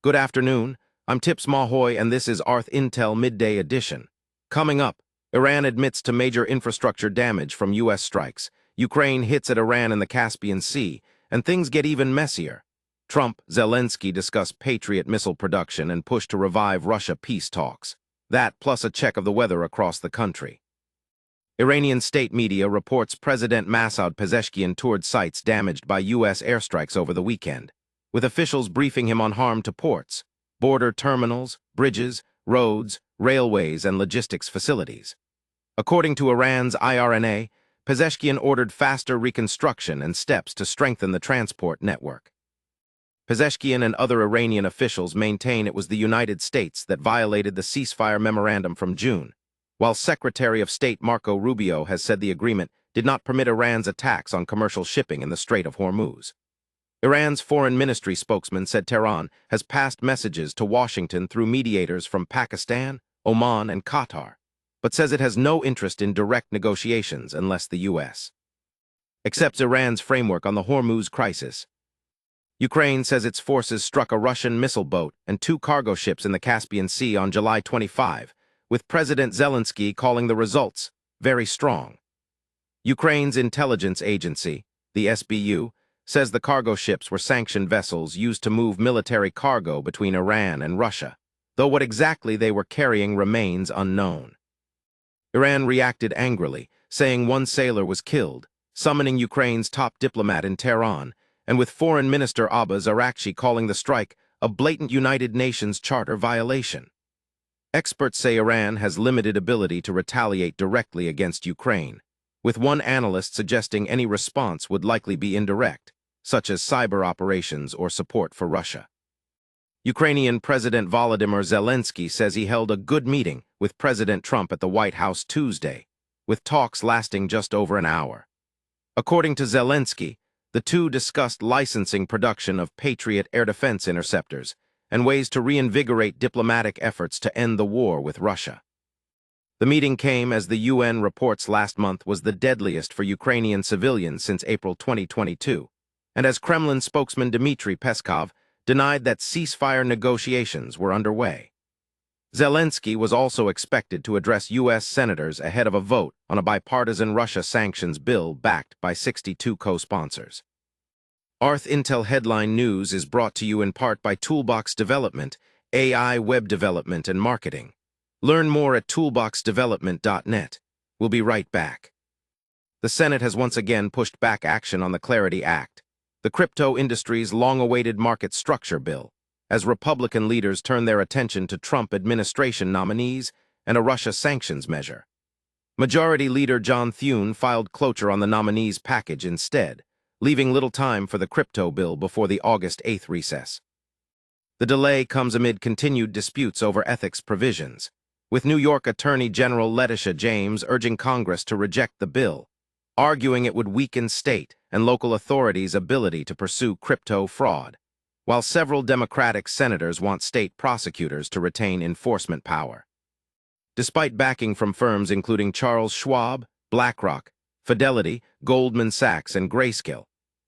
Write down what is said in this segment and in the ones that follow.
Good afternoon, I'm Tips Mahoy and this is ArthIntel Midday Edition. Coming up, Iran admits to major infrastructure damage from U.S. strikes. Ukraine hits at Iran in the Caspian Sea, and things get even messier. Trump, Zelensky discuss Patriot missile production and push to revive Russia peace talks. That plus a check of the weather across the country. Iranian state media reports President Masoud Pezeshkian toured sites damaged by U.S. airstrikes over the weekend, with officials briefing him on harm to ports, border terminals, bridges, roads, railways, and logistics facilities. According to Iran's IRNA, Pezeshkian ordered faster reconstruction and steps to strengthen the transport network. Pezeshkian and other Iranian officials maintain it was the United States that violated the ceasefire memorandum from June, while Secretary of State Marco Rubio has said the agreement did not permit Iran's attacks on commercial shipping in the Strait of Hormuz. Iran's foreign ministry spokesman said Tehran has passed messages to Washington through mediators from Pakistan, Oman, and Qatar, but says it has no interest in direct negotiations unless the U.S. accepts Iran's framework on the Hormuz crisis. Ukraine says its forces struck a Russian missile boat and 2 cargo ships in the Caspian Sea on July 25, with President Zelensky calling the results very strong. Ukraine's intelligence agency, the SBU, says the cargo ships were sanctioned vessels used to move military cargo between Iran and Russia, though what exactly they were carrying remains unknown. Iran reacted angrily, saying 1 sailor was killed, summoning Ukraine's top diplomat in Tehran, and with Foreign Minister Abbas Araghchi calling the strike a blatant United Nations Charter violation. Experts say Iran has limited ability to retaliate directly against Ukraine, with one analyst suggesting any response would likely be indirect, such as cyber operations or support for Russia. Ukrainian President Volodymyr Zelensky says he held a good meeting with President Trump at the White House Tuesday, with talks lasting just over an hour. According to Zelensky, the two discussed licensing production of Patriot air defense interceptors and ways to reinvigorate diplomatic efforts to end the war with Russia. The meeting came as the UN reports last month was the deadliest for Ukrainian civilians since April 2022, and as Kremlin spokesman Dmitry Peskov denied that ceasefire negotiations were underway. Zelensky was also expected to address U.S. senators ahead of a vote on a bipartisan Russia sanctions bill backed by 62 co-sponsors. ArthIntel Headline News is brought to you in part by Toolbox Development, AI web development and marketing. Learn more at toolboxdevelopment.net. We'll be right back. The Senate has once again pushed back action on the Clarity Act, the crypto industry's long-awaited market structure bill, as Republican leaders turn their attention to Trump administration nominees and a Russia sanctions measure. Majority Leader John Thune filed cloture on the nominees' package instead, leaving little time for the crypto bill before the August 8th recess. The delay comes amid continued disputes over ethics provisions, with New York Attorney General Letitia James urging Congress to reject the bill, arguing it would weaken state and local authorities' ability to pursue crypto fraud, while several Democratic senators want state prosecutors to retain enforcement power. Despite backing from firms including Charles Schwab, BlackRock, Fidelity, Goldman Sachs, and Grayscale,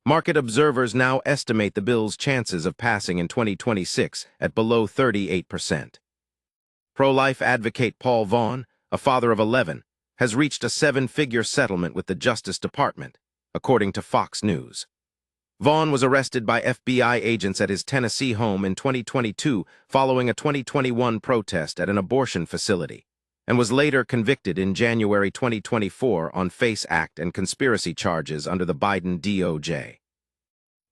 market observers now estimate the bill's chances of passing in 2026 at below 38%. Prolife advocate Paul Vaughn, a father of 11, has reached a 7-figure settlement with the Justice Department, according to Fox News. Vaughn was arrested by FBI agents at his Tennessee home in 2022 following a 2021 protest at an abortion facility, and was later convicted in January 2024 on FACE Act and conspiracy charges under the Biden DOJ.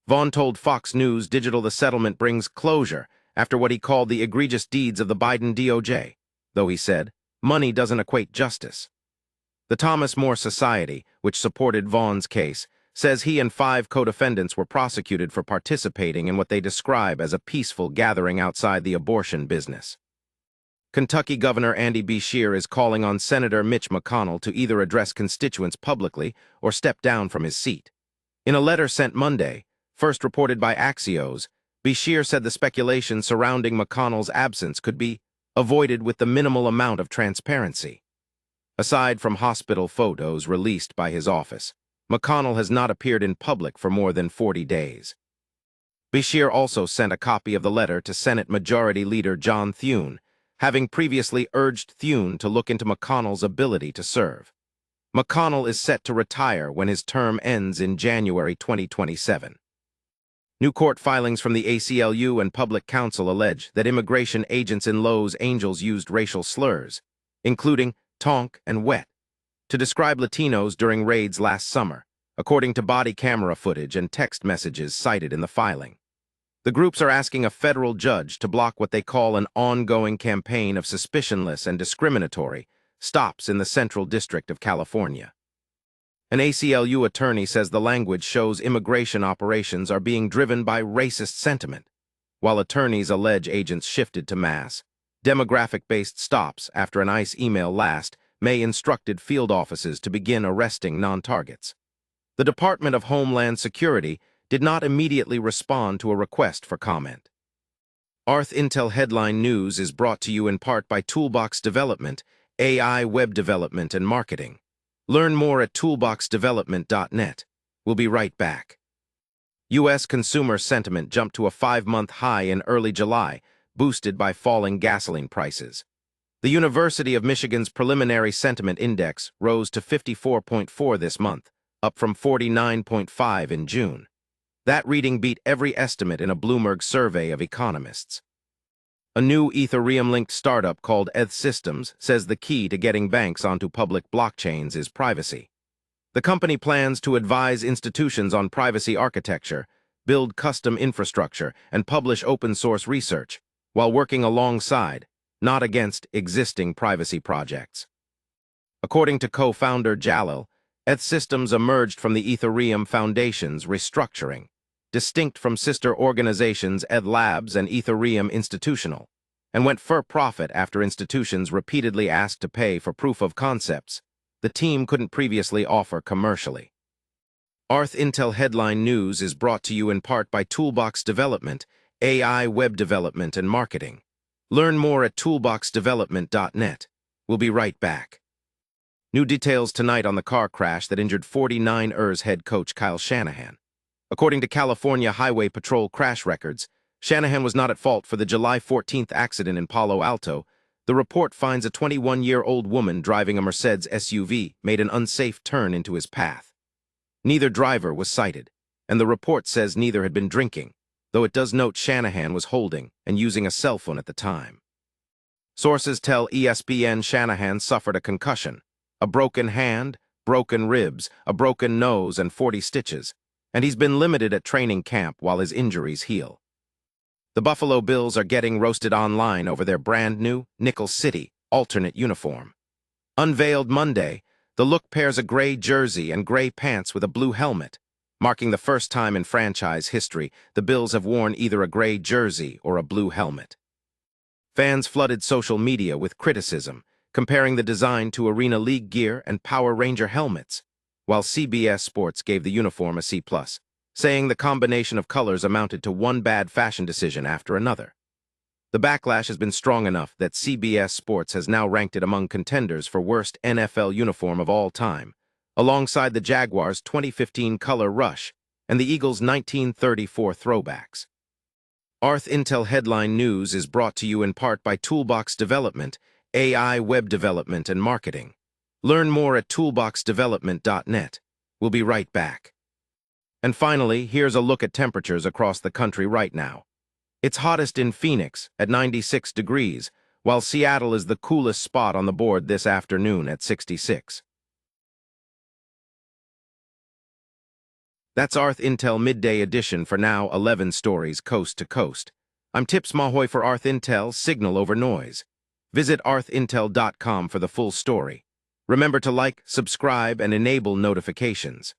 Vaughn told Fox News Digital the settlement brings closure after what he called the egregious deeds of the Biden DOJ, though he said, money doesn't equate justice. The Thomas More Society, which supported Vaughn's case, says he and 5 co-defendants were prosecuted for participating in what they describe as a peaceful gathering outside the abortion business. Kentucky Governor Andy Beshear is calling on Senator Mitch McConnell to either address constituents publicly or step down from his seat. In a letter sent Monday, first reported by Axios, Beshear said the speculation surrounding McConnell's absence could be avoided with the minimal amount of transparency. Aside from hospital photos released by his office, McConnell has not appeared in public for more than 40 days. Beshear also sent a copy of the letter to Senate Majority Leader John Thune, having previously urged Thune to look into McConnell's ability to serve. McConnell is set to retire when his term ends in January 2027. New court filings from the ACLU and public counsel allege that immigration agents in Los Angeles used racial slurs, including tonk and wet, to describe Latinos during raids last summer, according to body camera footage and text messages cited in the filing. The groups are asking a federal judge to block what they call an ongoing campaign of suspicionless and discriminatory stops in the Central District of California. An ACLU attorney says the language shows immigration operations are being driven by racist sentiment, while attorneys allege agents shifted to mass, demographic-based stops after an ICE email last May instructed field offices to begin arresting non-targets. The Department of Homeland Security did not immediately respond to a request for comment. ArthIntel Headline News is brought to you in part by Toolbox Development, AI Web Development and Marketing. Learn more at toolboxdevelopment.net. We'll be right back. U.S. consumer sentiment jumped to a 5-month high in early July, boosted by falling gasoline prices. The University of Michigan's preliminary sentiment index rose to 54.4 this month, up from 49.5 in June. That reading beat every estimate in a Bloomberg survey of economists. A new Ethereum-linked startup called ArthSystems says the key to getting banks onto public blockchains is privacy. The company plans to advise institutions on privacy architecture, build custom infrastructure, and publish open-source research, while working alongside, not against, existing privacy projects. According to co-founder Jalil, ArthSystems emerged from the Ethereum Foundation's restructuring, distinct from sister organizations ETH and Ethereum Institutional, and went for profit after institutions repeatedly asked to pay for proof of concepts the team couldn't previously offer commercially. ArthIntel Headline News is brought to you in part by Toolbox Development, AI Web Development and Marketing. Learn more at toolboxdevelopment.net. We'll be right back. New details tonight on the car crash that injured 49ers head coach Kyle Shanahan. According to California Highway Patrol crash records, Shanahan was not at fault for the July 14th accident in Palo Alto. The report finds a 21-year-old woman driving a Mercedes SUV made an unsafe turn into his path. Neither driver was cited, and the report says neither had been drinking, though it does note Shanahan was holding and using a cell phone at the time. Sources tell ESPN Shanahan suffered a concussion, a broken hand, broken ribs, a broken nose, and 40 stitches, and he's been limited at training camp while his injuries heal. The Buffalo Bills are getting roasted online over their brand-new Nickel City alternate uniform. Unveiled Monday, the look pairs a gray jersey and gray pants with a blue helmet, marking the first time in franchise history the Bills have worn either a gray jersey or a blue helmet. Fans flooded social media with criticism, comparing the design to Arena League gear and Power Ranger helmets, while CBS Sports gave the uniform a C+, saying the combination of colors amounted to one bad fashion decision after another. The backlash has been strong enough that CBS Sports has now ranked it among contenders for worst NFL uniform of all time, alongside the Jaguars' 2015 Color Rush and the Eagles' 1934 throwbacks. ArthIntel Headline News is brought to you in part by Toolbox Development, AI Web Development and Marketing. Learn more at toolboxdevelopment.net. We'll be right back. And finally, here's a look at temperatures across the country right now. It's hottest in Phoenix at 96 degrees, while Seattle is the coolest spot on the board this afternoon at 66. That's ArthIntel Midday Edition for now, 11 stories coast to coast. I'm Tips Mahoy for ArthIntel, Signal over Noise. Visit arthintel.com for the full story. Remember to like, subscribe, and enable notifications.